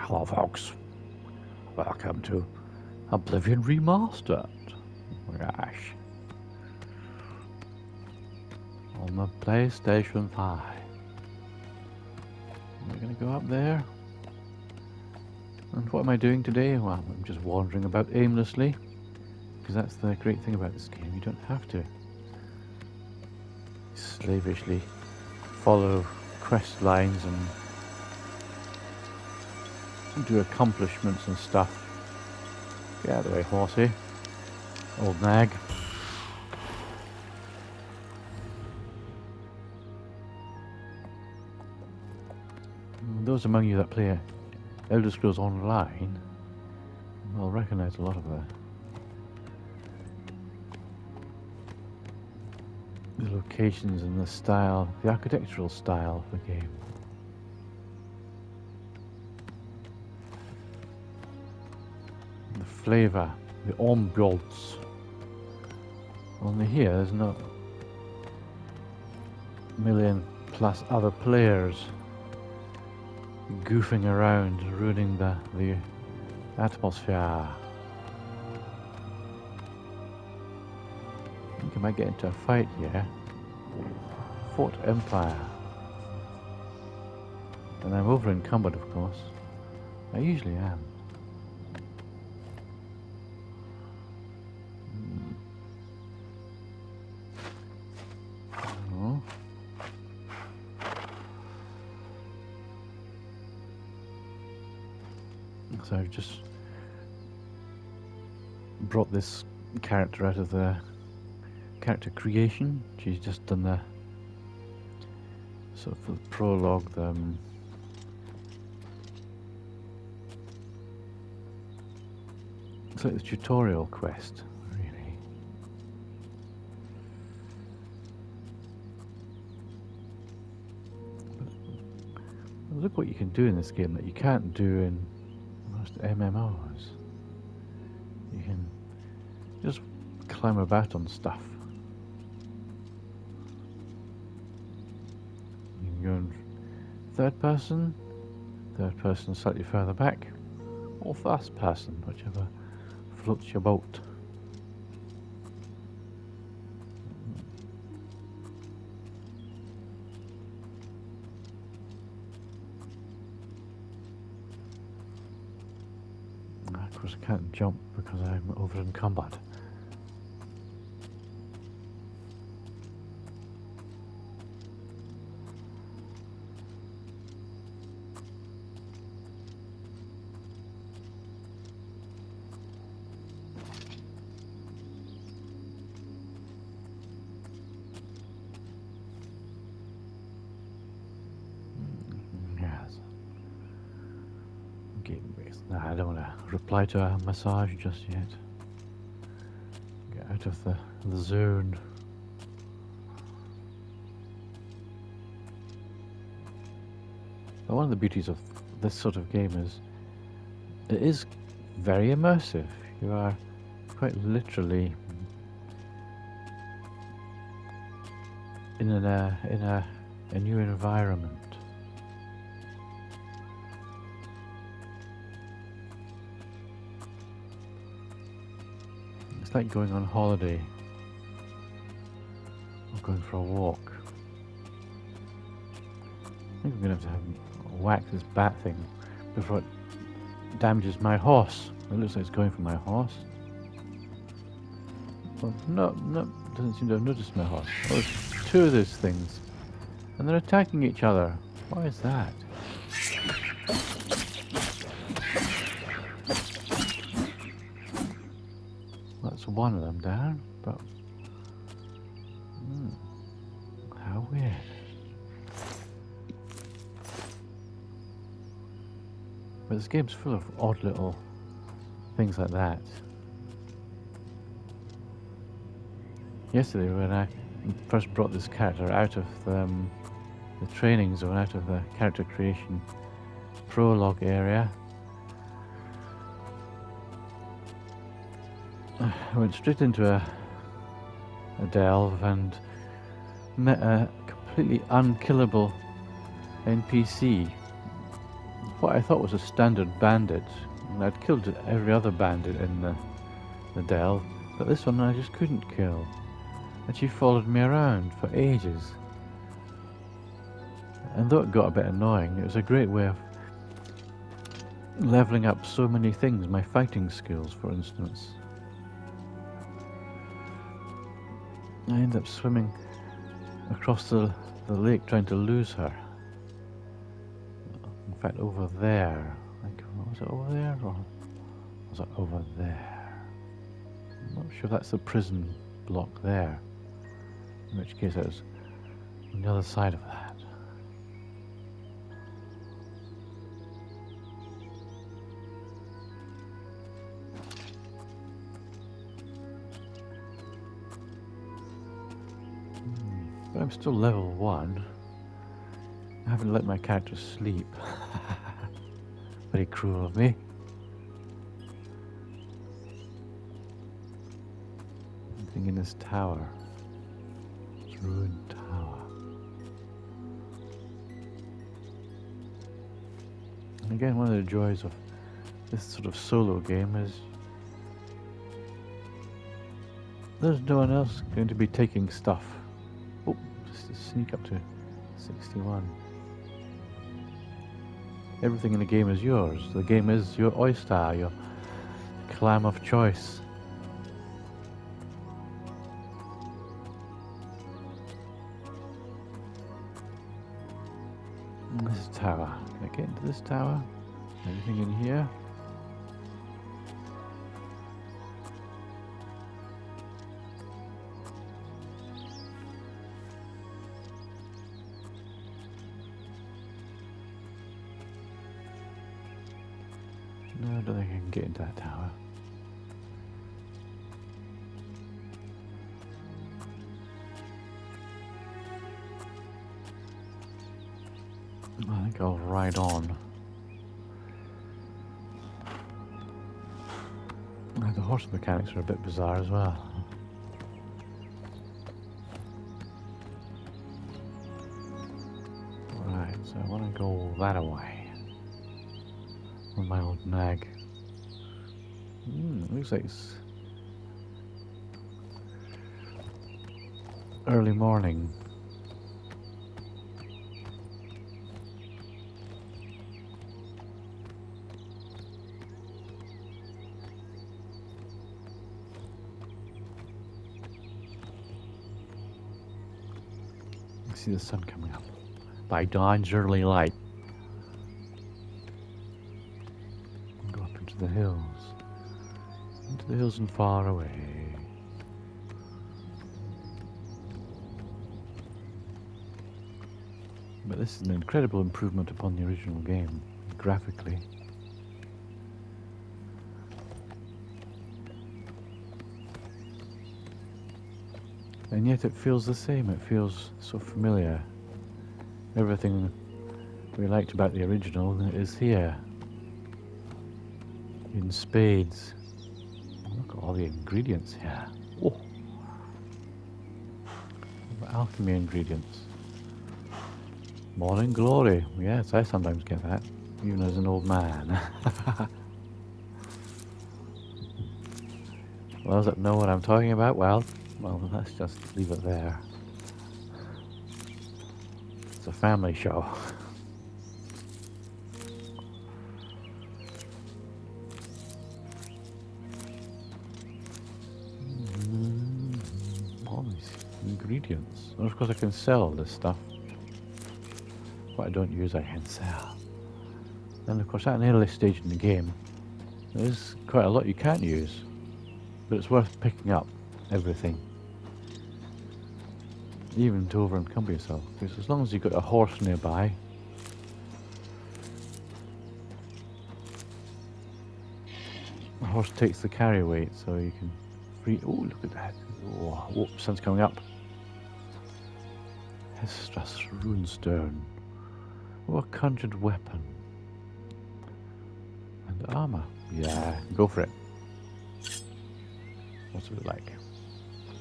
Hello, folks. Welcome to Oblivion Remastered. Oh my gosh. On the PlayStation 5. We're gonna go up there. And what am I doing today? Well, I'm just wandering about aimlessly. Because that's the great thing about this game. You don't have to slavishly follow quest lines and do accomplishments and stuff. Get out of the way, horsey. Old nag. Those among you that play Elder Scrolls Online will recognise a lot of the locations and the style, the architectural style of the game. The flavour, the ambiance. Only here there's not a million plus other players goofing around, ruining the atmosphere. I think I might get into a fight here. Fort Empire. And I'm over encumbered, of course. I usually am. Oh. So I've just brought this character out of the character creation. She's just done the sort of for the prologue, it's like the tutorial quest, really. But look what you can do in this game that you can't do in most MMOs. You can just climb about on stuff. You can go in third person slightly further back, or first person, whichever floats your boat. Of course I can't jump because I'm over encumbered. Yes. Nah, I don't want to reply to a massage just yet. Get out of the zone. But one of the beauties of this sort of game is it is very immersive. You are quite literally in a new environment. It's like going on holiday or going for a walk. I think I'm gonna have to whack this bat thing before it damages my horse. It looks like it's going for my horse. Well, no, doesn't seem to have noticed my horse. Oh, there's two of those things, and they're attacking each other. Why is that? That's one of them down, but how weird. But this game's full of odd little things like that. Yesterday, when I first brought this character out of the training zone, out of the character creation prologue area, I went straight into a delve and met a completely unkillable NPC what I thought was a standard bandit. And I'd killed every other bandit in the delve, but this one I just couldn't kill. And she followed me around for ages. And though it got a bit annoying, it was a great way of leveling up so many things, my fighting skills, for instance. I ended up swimming across the lake trying to lose her. In fact, over there. Like, was it over there or was it over there? I'm not sure that's the prison block there. In which case it was on the other side of that. But I'm still level 1. I haven't let my character sleep. Very cruel of me. Anything in this tower? This ruined tower. And again, one of the joys of this sort of solo game is there's no one else going to be taking stuff. Oh, just to sneak up to 61. Everything in the game is yours. The game is your oyster, your clam of choice. This is tower. Can I get into this tower? Anything in here? No, I don't think I can get into that tower. I think I'll ride on. The horse mechanics are a bit bizarre as well. Right, so I want to go that way. On my old nag. Looks like it's early morning. See the sun coming up by dawn's early light. Go up into the hills and far away. But this is an incredible improvement upon the original game, graphically. And yet it feels the same, it feels so familiar. Everything we liked about the original is here. In spades. Look at all the ingredients here. Oh! Alchemy ingredients. Morning glory. Yes, I sometimes get that, even as an old man. Those that know what I'm talking about, well, let's just leave it there. It's a family show. All these ingredients. And of course I can sell this stuff. What I don't use I can sell. And of course at an early stage in the game, there's quite a lot you can't use. But it's worth picking up everything. Even to over encumber yourself. Because as long as you've got a horse nearby, the horse takes the carry weight, so you can free. Oh, look at that. Oh, sun's coming up. Hestras runestone. Oh, a conjured weapon. And armor. Yeah, go for it. What's it like?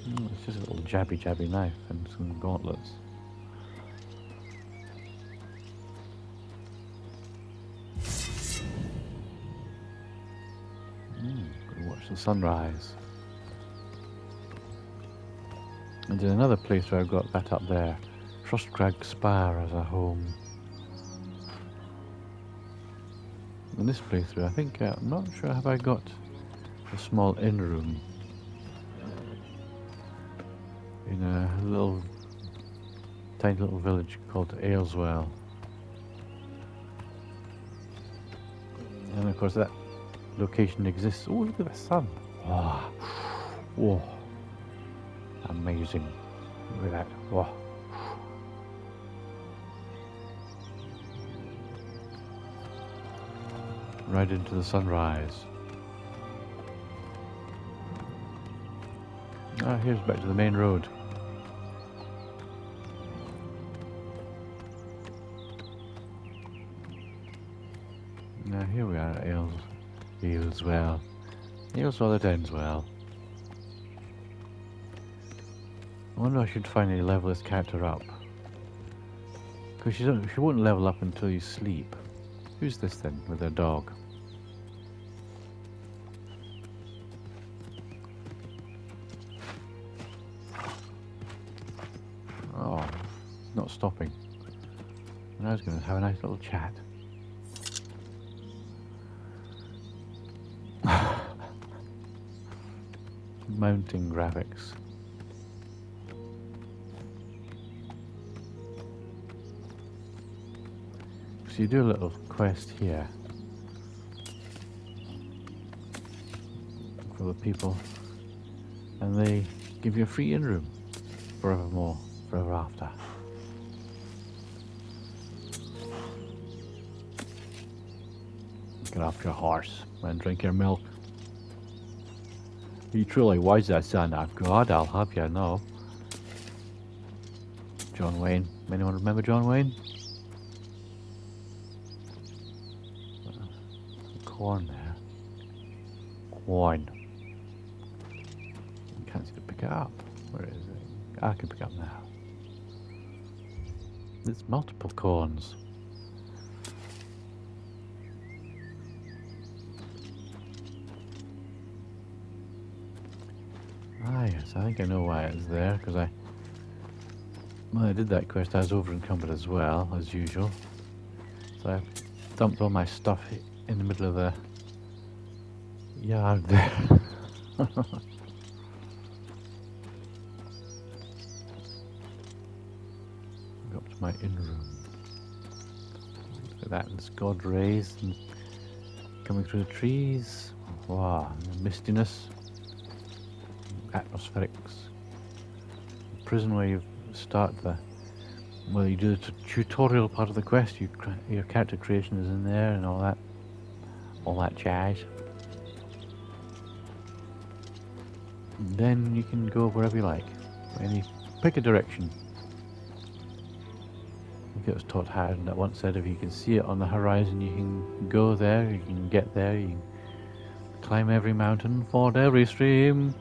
It's just a little jabby knife and some gauntlets. watch the sunrise. And in another place where I've got that up there, Frostcrag Spire as a home. In this playthrough, I think, I'm not sure have I got a small inn room in a little, tiny little village called Ayleswell. And of course that location exists. Oh, look at the sun. Wow. Whoa. Amazing. Look at that. Wow. Right into the sunrise. Ah, here's back to the main road. Now here we are at Ayleswell. Ayleswell at Denswell. I wonder if I should finally level this character up. Because she won't level up until you sleep. Who's this then, with their dog? Oh, it's not stopping. And I was going to have a nice little chat. Mounting graphics. So you do a little quest here for the people, and they give you a free inn room forevermore, forever after. Get off your horse and drink your milk. He truly was the son of God, I'll have you know. John Wayne. Anyone remember John Wayne? Corn there. Corn. You can't seem to pick it up. Where is it? I can pick it up now. There's multiple corns. Ah yes, I think I know why it's there, because when I did that quest I was over encumbered as well, as usual. So I dumped all my stuff in the middle of the yard there. Go up to my inn room. Look at that, there's god rays and coming through the trees. Wow, the mistiness. Atmospherics. The prison where you start you do the tutorial part of the quest, your character creation is in there and all that jazz. And then you can go wherever you like. Pick a direction. I think it was Todd Howard that once said if you can see it on the horizon you can go there, you can get there, you can climb every mountain, ford every stream.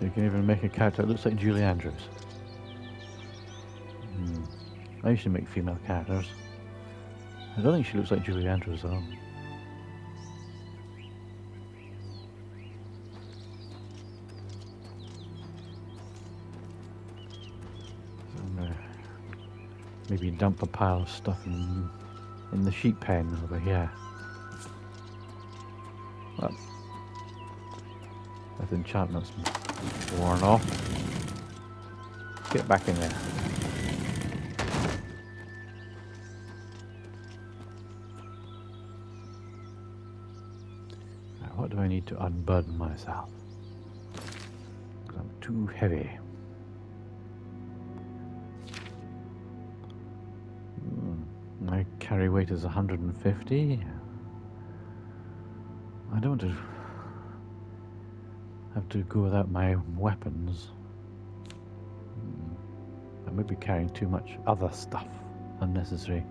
You can even make a character that looks like Julie Andrews. I used to make female characters. I don't think she looks like Julie Andrews though. Maybe dump a pile of stuff in the sheep pen over here. Well, that enchantment's worn off. Get back in there. Now, what do I need to unburden myself? Because I'm too heavy. My carry weight is 150. I don't want to have to go without my weapons. I may be carrying too much other stuff, unnecessary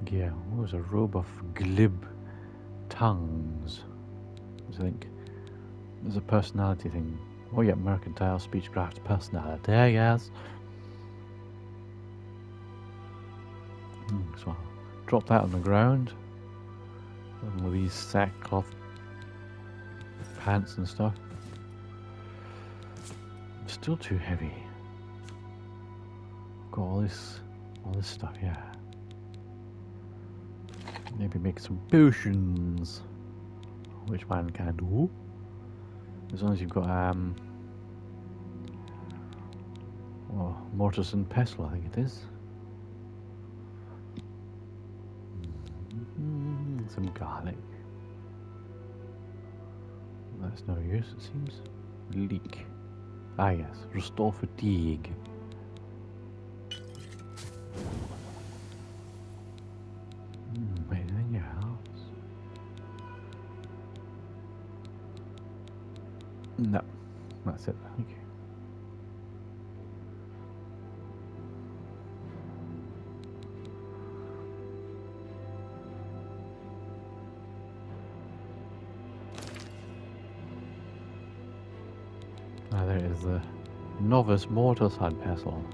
gear. Oh, there's a robe of glib tongues. I think there's a personality thing. Oh yeah, mercantile speechcraft personality, yes. So drop that on the ground. And with these sackcloth pants and stuff. Still too heavy. Got all this stuff, yeah. Maybe make some potions, which man can do. As long as you've got mortis and pestle, I think it is. Some garlic. That's no use, it seems. Leek. Ah yes, restore fatigue. Anything else? No, that's it. Okay. Ah, there is the novice mortis had pestle.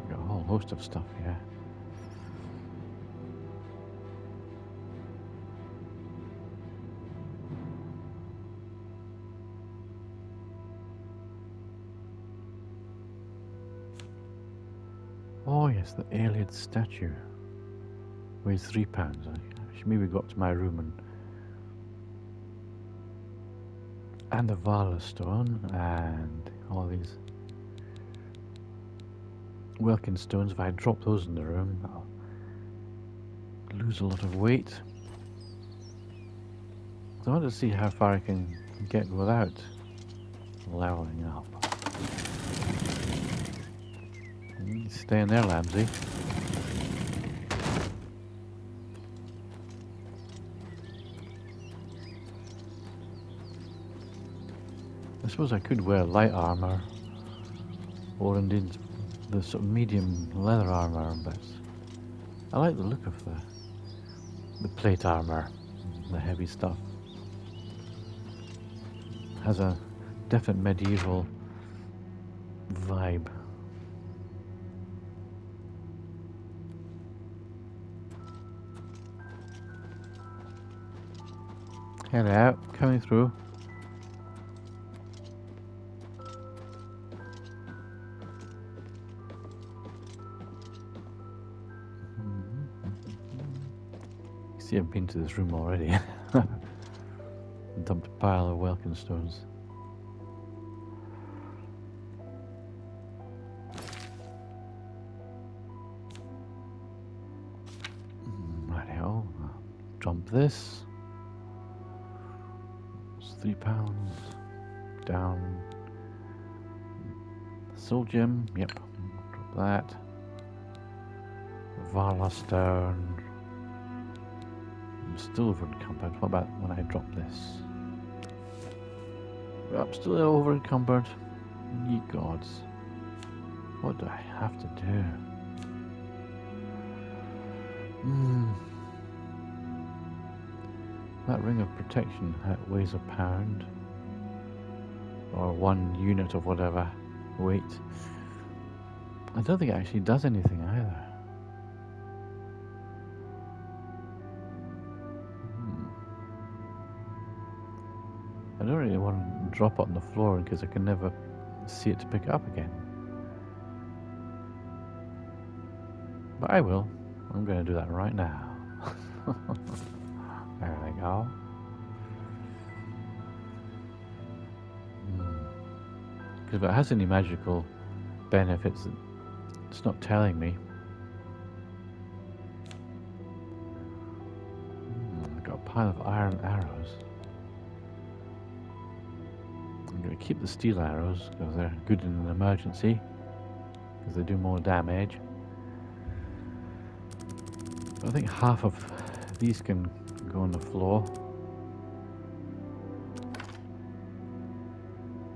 Got a whole host of stuff here. Oh yes, the Aelid statue. Weighs 3 pounds. I should maybe go up to my room and the Vala stone and all these Welkin stones. If I drop those in the room, I'll lose a lot of weight. So I want to see how far I can get without leveling up. Stay in there, Lamsey. I suppose I could wear light armor, or indeed the sort of medium leather armor, but I like the look of the plate armor, the heavy stuff. Has a definite medieval vibe. Head out, coming through. See, I've been to this room already. Dumped a pile of Welkin stones. Righty-ho. Jump this. It's 3 pounds. Down. Soul gem. Yep. Drop that. Vala stone. I'm still over encumbered. What about when I drop this? I'm still over encumbered. Ye gods. What do I have to do? That ring of protection weighs a pound. Or 1 unit of whatever weight. I don't think it actually does anything either. I don't really want to drop it on the floor because I can never see it to pick it up again. But I will. I'm going to do that right now. There we go. Because if it has any magical benefits, it's not telling me. I've got a pile of iron arrows. I'm going to keep the steel arrows because they're good in an emergency, because they do more damage. I think half of these can go on the floor.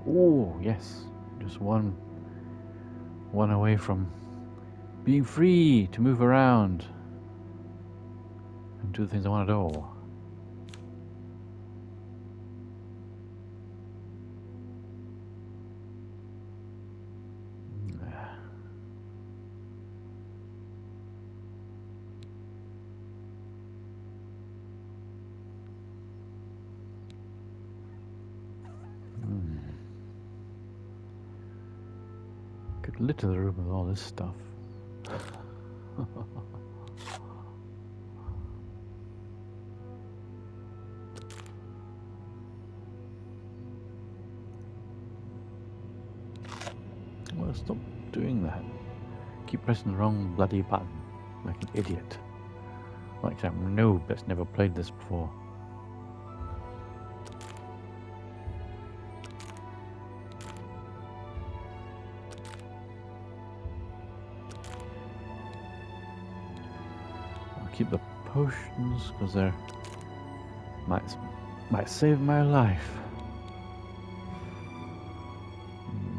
Oh yes, just one away from being free to move around and do the things I want to do. Could litter the room with all this stuff. Well, stop doing that. Keep pressing the wrong bloody button like an idiot. Like that noob that's never played this before. I'll keep the potions because they're might save my life.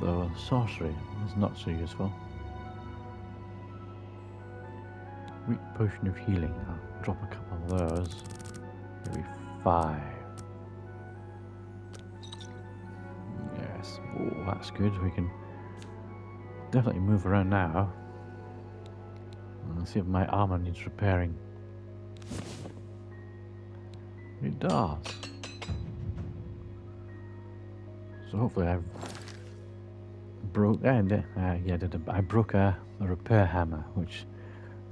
Though sorcery is not so useful. Weak potion of healing. I'll drop a couple of those. Maybe 5. Yes. Oh, that's good. We can definitely move around now. Let's see if my armor needs repairing. It does. So hopefully I've broke. I broke a repair hammer, which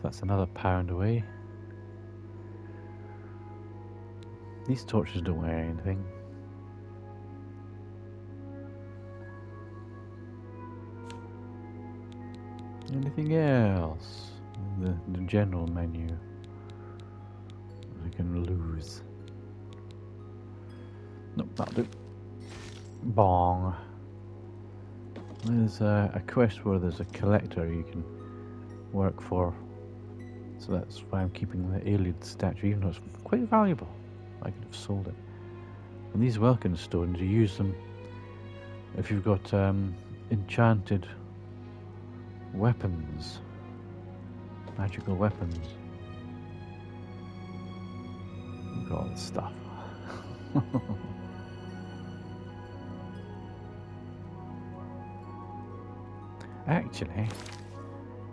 that's another £1 away. These torches don't wear anything. Anything else? The general menu. I can lose. Nope, that'll do. Bong. There's a quest where there's a collector you can work for. So that's why I'm keeping the alien statue, even though it's quite valuable. I could have sold it. And these Welkin stones, you use them if you've got enchanted weapons. Magical weapons. Look at all this stuff. Actually, I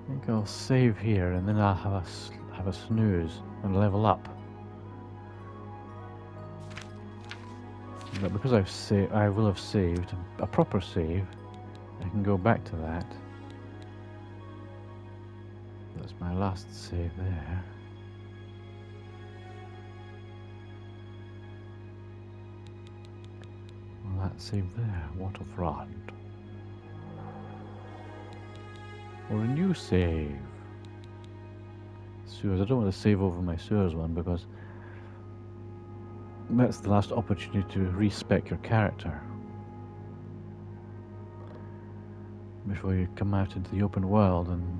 think I'll save here and then I'll have a snooze and level up. But because I will have saved a proper save, I can go back to that. That's my last save there. Well, that save there. What a fraud. Or a new save. Sewers. I don't want to save over my sewers one because that's the last opportunity to respec your character before you come out into the open world and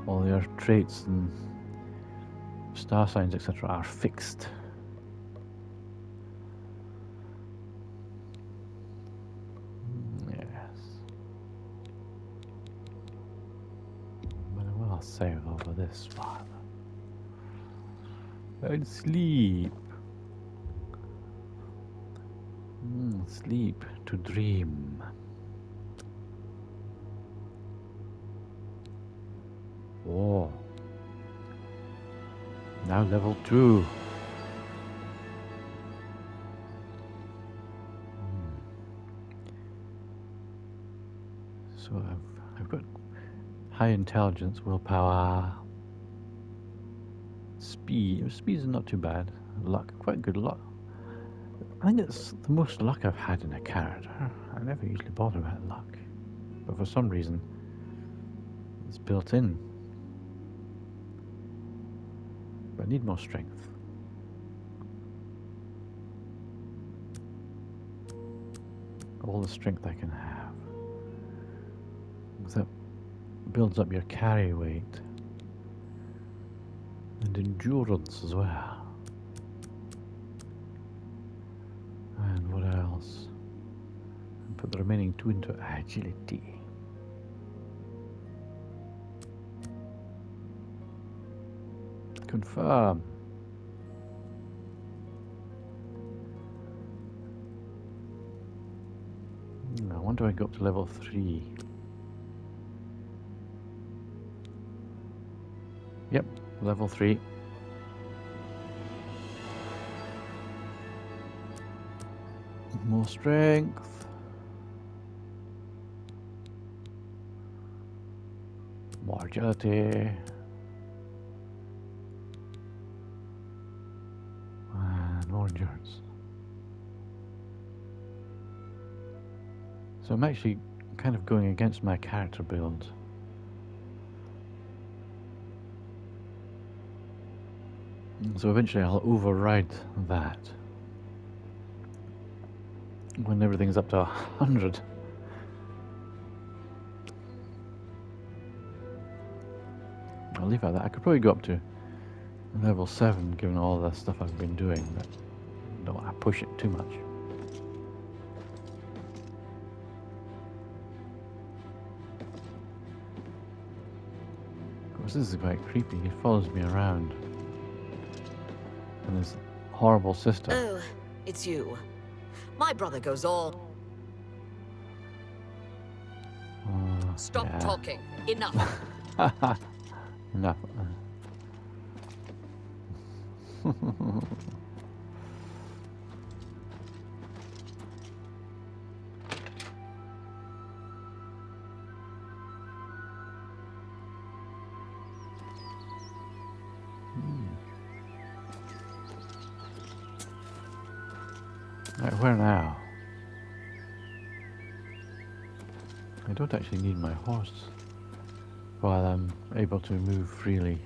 all your traits and star signs, etc. are fixed. Yes. But I will save over this one. And sleep. Sleep to dream. Oh. Now level 2. So I've got high intelligence, willpower, speed. Speed is not too bad. Luck, quite good luck. I think it's the most luck I've had in a character. I never usually bother about luck, but for some reason it's built in. But I need more strength. All the strength I can have. Because that builds up your carry weight. And endurance as well. And what else? And put the remaining 2 into agility. Confirm. I wonder if I go up to level 3. Yep, level 3. More strength. More agility. And more endurance. So I'm actually kind of going against my character build. So eventually I'll override that when everything's up to 100. I'll leave it at that. I could probably go up to level 7 given all the stuff I've been doing, but don't want to push it too much. Of course, this is quite creepy. He follows me around. And his horrible sister. Oh, it's you. My brother goes all... Stop yeah. talking. Enough. Enough. Right, where now? I don't actually need my horse while I'm able to move freely.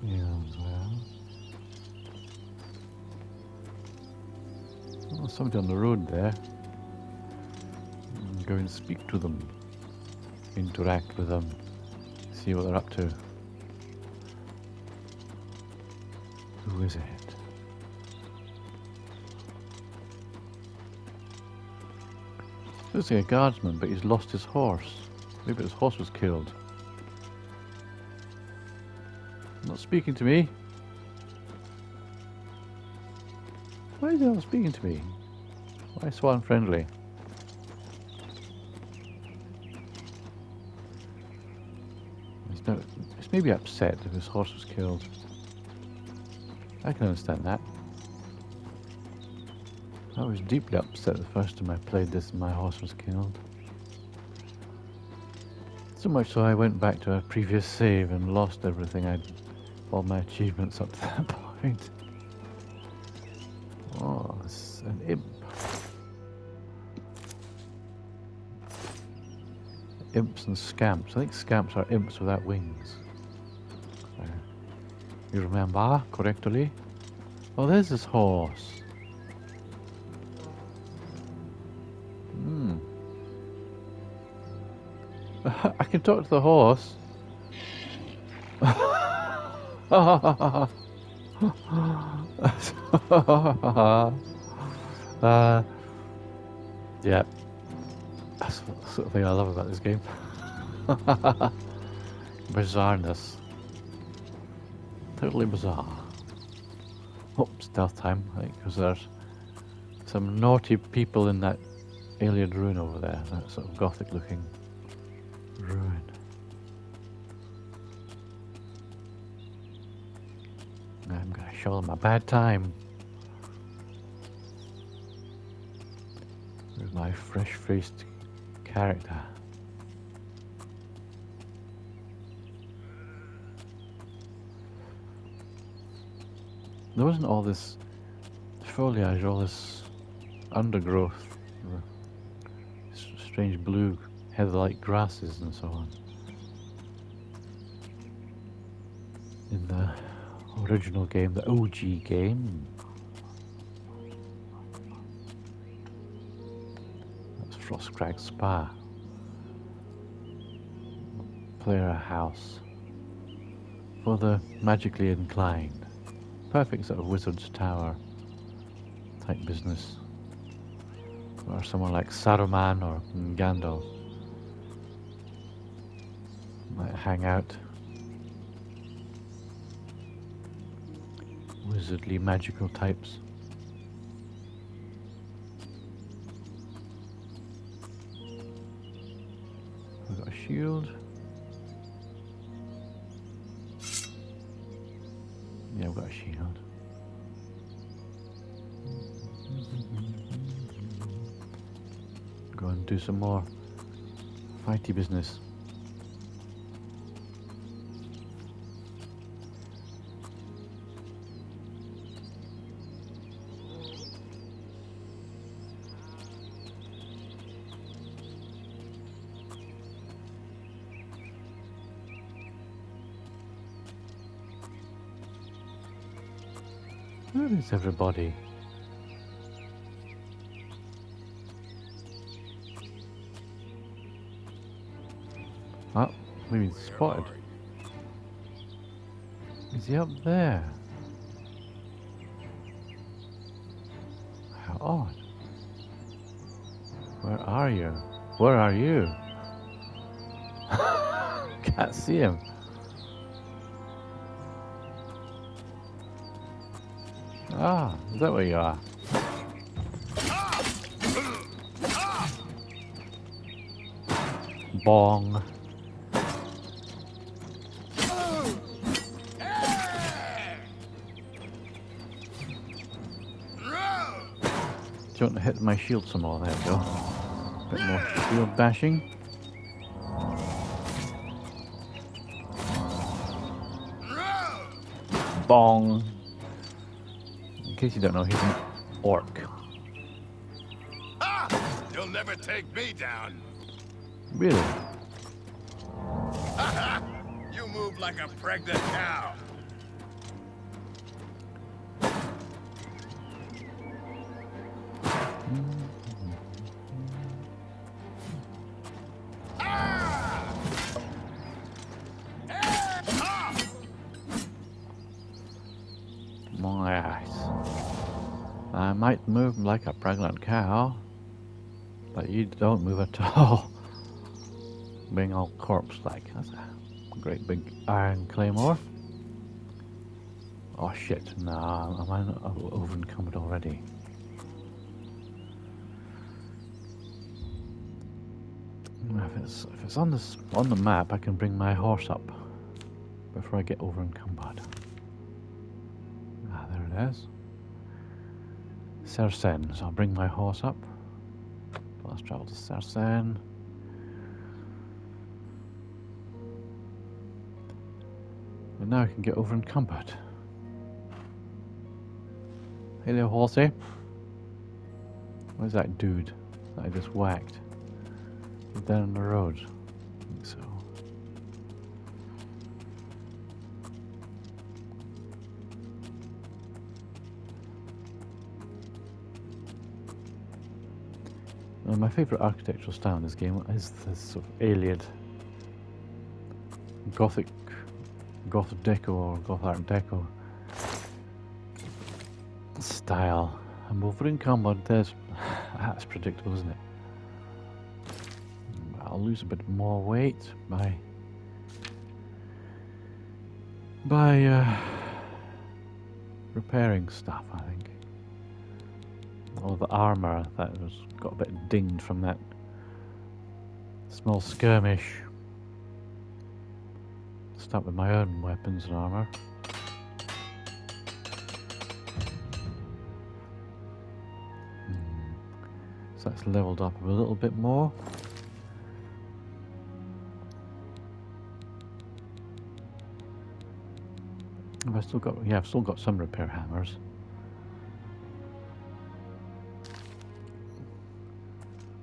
Yeah, well, somebody on the road there. Go and speak to them, interact with them, see what they're up to. Who is it? Looks like a guardsman, but he's lost his horse. Maybe his horse was killed. Not speaking to me. Why is he not speaking to me? Why so unfriendly? He's maybe upset if his horse was killed. I can understand that. I was deeply upset the first time I played this and my horse was killed. So much so I went back to a previous save and lost everything all my achievements up to that point. Oh, it's an imp. Imps and scamps. I think scamps are imps without wings. You remember correctly? Oh, there's this horse. I can talk to the horse. Yeah, that's the sort of thing I love about this game. Bizarreness. Totally bizarre. Oh, stealth time, I think, because there's some naughty people in that alien ruin over there, that sort of gothic looking ruin. I'm gonna show them a bad time. There's my fresh-faced character. There wasn't all this foliage, all this undergrowth, strange blue heather-like grasses and so on. In the original game, the OG game. That's Frostcrag Spa. Player house for the magically inclined. Perfect sort of wizard's tower type business. Or someone like Saruman or Gandalf might hang out. Wizardly magical types. We've got a shield. Yeah, I've got a shield. Go and do some more fighty business. Where is everybody? Oh, we've been spotted. Is he up there? How odd. Where are you? Where are you? Can't see him. Ah, is that where you are? Bong. Do you want to hit my shield some more? There we go. Bit more shield bashing. Bong. In case you don't know, he's an orc. You'll never take me down. Really? You move like a pregnant cow. My eyes. I might move like a pregnant cow, but you don't move at all. Being all corpse-like. That's a great big iron claymore. Oh shit, nah, I'm over encumbered already. If it's on the map, I can bring my horse up before I get over encumbered. Ah, there it is. Sersen, so I'll bring my horse up. Let's travel to Sersen. And now I can get over encumbered. Hello, horsey. Where's that dude that I just whacked? He's down the road. I think so. Well, my favourite architectural style in this game is this sort of alien Gothic Deco or Goth Art Deco style. I'm over encumbered. That's predictable, isn't it? I'll lose a bit more weight by repairing stuff, I think. All the armour that was got a bit dinged from that small skirmish. Start with my own weapons and armour. So that's leveled up a little bit more. I've still got some repair hammers.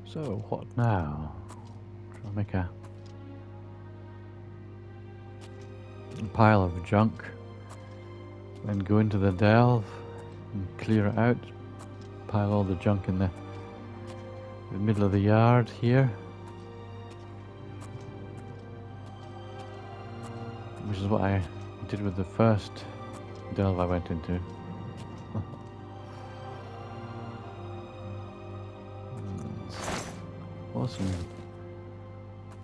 So what now? Shall I make a pile of junk and go into the delve and clear it out? Pile all the junk in the middle of the yard here, which is what I did with the first delve I went into. Awesome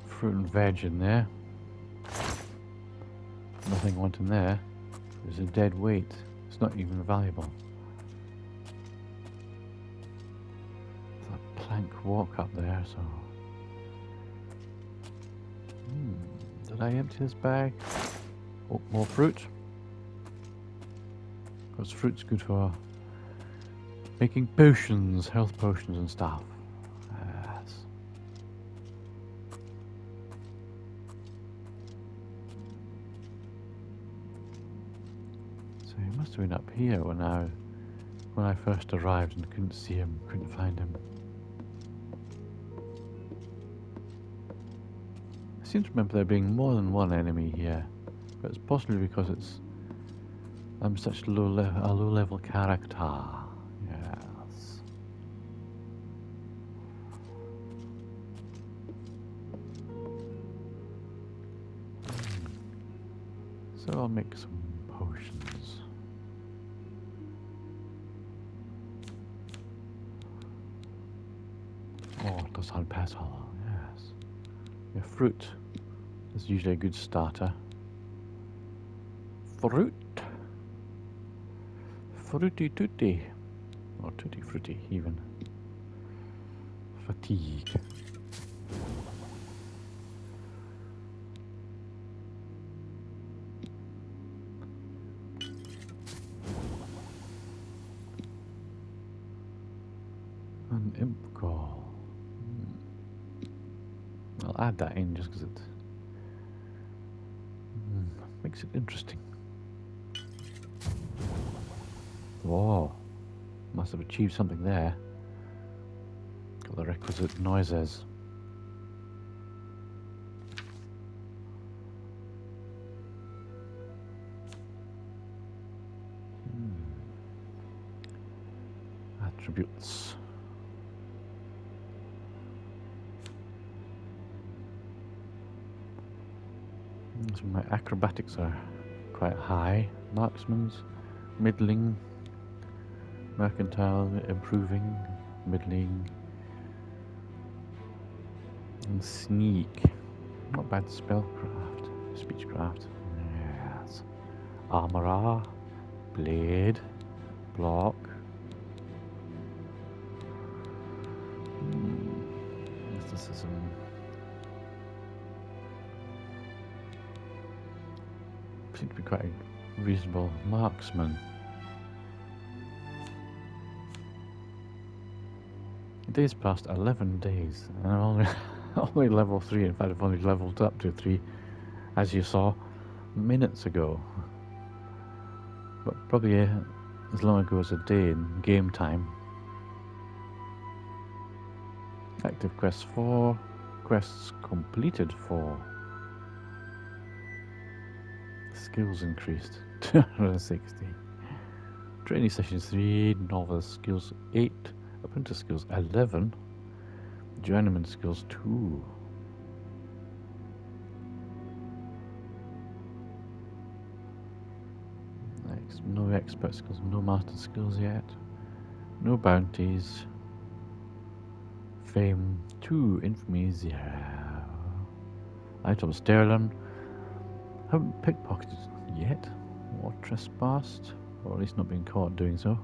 fruit and veg in there. Nothing wanting there. There's a dead weight. It's not even valuable. There's a plank walk up there, so... Did I empty this bag? Oh, more fruit. Because fruit's good for making potions, health potions and stuff. Yes. So he must have been up here when I first arrived and couldn't see him, couldn't find him. I seem to remember there being more than one enemy here, but it's possibly because I'm such a low level character. Yes. So I'll make some potions. Oh, the sun petal, yes. Yeah, fruit is usually a good starter. Fruit. Fruity tutti. Or tutti frutti, even. Fatigue. An imp call. I'll add that in just because it makes it interesting. Whoa. Must have achieved something there. Got the requisite noises. Attributes. So my acrobatics are quite high. Marksman's middling. Mercantile improving. Middling. And sneak. Not bad spellcraft. Speechcraft. Yes. Armorer. Blade. Block. Mysticism. Seem to be quite a reasonable marksman. Days past 11 days, and I'm only level 3. In fact, I've only leveled up to 3, as you saw minutes ago. But probably as long ago as a day in game time. Active quests 4, quests completed 4. Skills increased 260. Training sessions 3, novice skills 8, apprentice skills 11, journeyman skills 2. No expert skills, no master skills yet. No bounties. Fame 2, infamy 0. Item sterling. Haven't pickpocketed yet, or trespassed, or at least not been caught doing so.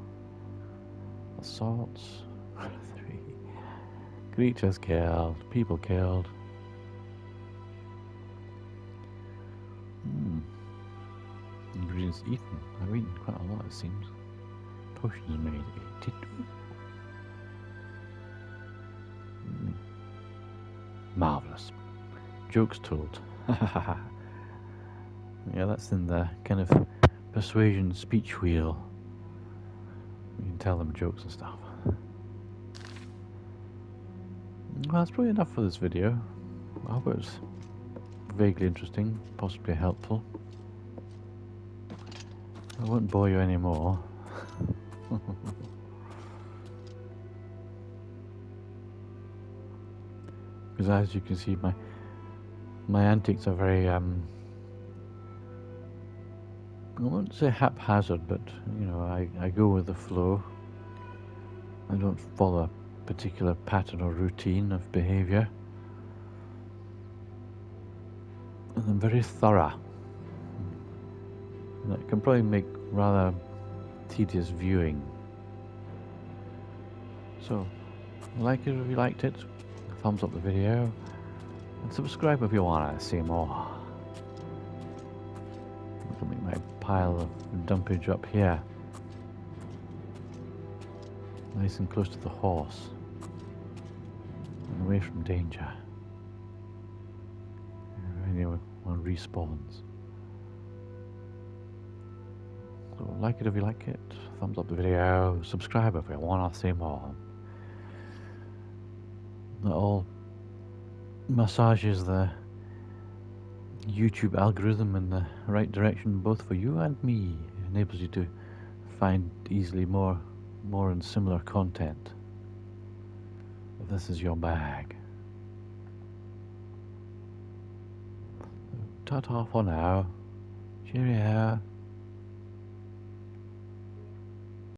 Assaults 3. Creatures killed, people killed. Ingredients eaten. I've eaten quite a lot, it seems. Potions made 82. Marvellous. Jokes told. Yeah, that's in the kind of persuasion speech wheel. You can tell them jokes and stuff. Well, that's probably enough for this video. I hope it was vaguely interesting, possibly helpful. I won't bore you anymore. Because as you can see, my antics are very I won't say haphazard, but you know, I go with the flow. I don't follow a particular pattern or routine of behavior. And I'm very thorough. And that can probably make rather tedious viewing. So, like it if you liked it, thumbs up the video, and subscribe if you want to see more. Look at my pile of dumpage up here. Nice and close to the horse. And away from danger. Anyway, one respawns. So like it if you like it. Thumbs up the video. Subscribe if you want to see more. That all massages the YouTube algorithm in the right direction, both for you and me. It enables you to find easily more and similar content. If this is your bag. Ta-ta for now. Cheerio.